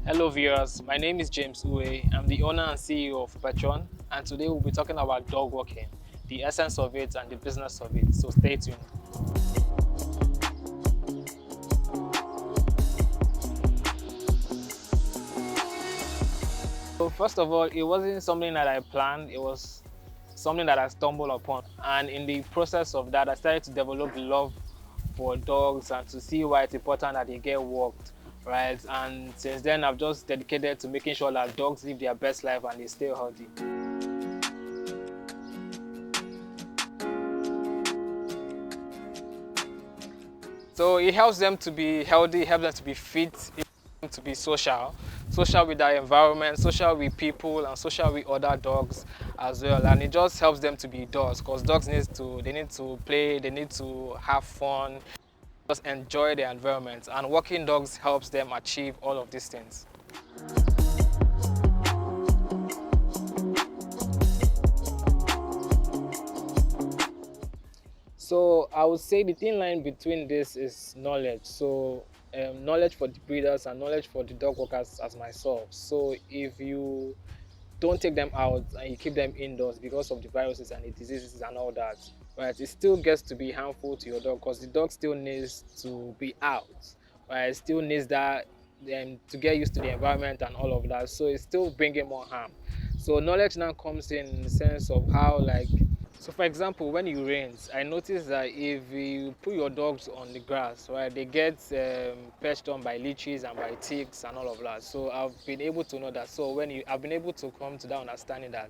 Hello viewers, my name is James Uwe. I'm the owner and CEO of Petrunn, and today we'll be talking about dog walking, the essence of it and the business of it, so stay tuned. So first of all, it wasn't something that I planned, it was something that I stumbled upon, and in the process of that I started to develop love for dogs and to see why it's important that they get walked, right? And since then I've just dedicated to making sure that dogs live their best life and they stay healthy. So it helps them to be healthy, helps them to be fit, it helps them to be social with their environment, social with people, and social with other dogs as well. And it just helps them to be dogs, because dogs they need to play, they need to have fun, just enjoy their environment. And walking dogs helps them achieve all of these things. So I would say the thin line between this is knowledge. So knowledge for the breeders and knowledge for the dog walkers as myself. So if you don't take them out and you keep them indoors because of the viruses and the diseases and all that, right, it still gets to be harmful to your dog, because the dog still needs to be out, right? It still needs that to get used to the environment and all of that. So it's still bringing more harm. So knowledge now comes in the sense of how, like, so for example, when it rains, I noticed that if you put your dogs on the grass, right, they get perched on by leeches and by ticks and all of that. So I've been able to know that. So I've been able to come to that understanding that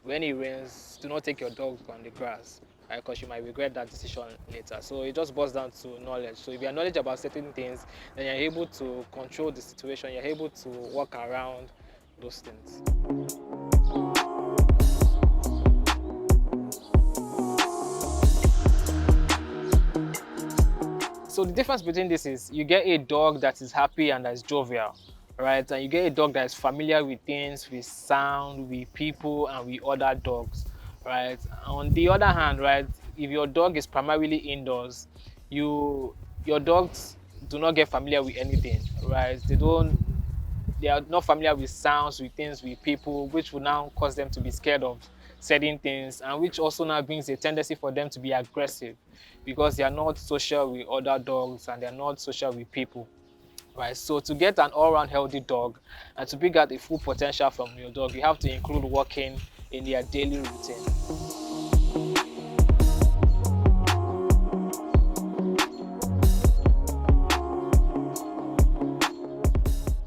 when it rains, do not take your dogs on the grass, right, because you might regret that decision later. So it just boils down to knowledge. So if you have knowledge about certain things, then you're able to control the situation. You're able to work around those things. So the difference between this is you get a dog that is happy and that is jovial, right? And you get a dog that is familiar with things, with sound, with people, and with other dogs, right? On the other hand, right, if your dog is primarily indoors, your dogs do not get familiar with anything, right? They are not familiar with sounds, with things, with people, which will now cause them to be scared of certain things, and which also now brings a tendency for them to be aggressive because they are not social with other dogs and they are not social with people. Right, so to get an all-round healthy dog and to bring out the full potential from your dog, you have to include walking in their daily routine.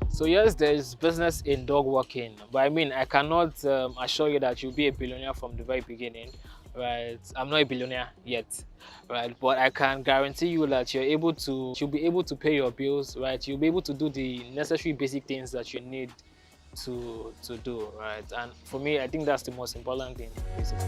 So yes, there is business in dog walking, but I mean, I cannot assure you that you'll be a billionaire from the very beginning, right? I'm not a billionaire yet, right? But I can guarantee you that you'll be able to pay your bills, right? You'll be able to do the necessary basic things that you need to do, right? And for me, I think that's the most important thing, basically.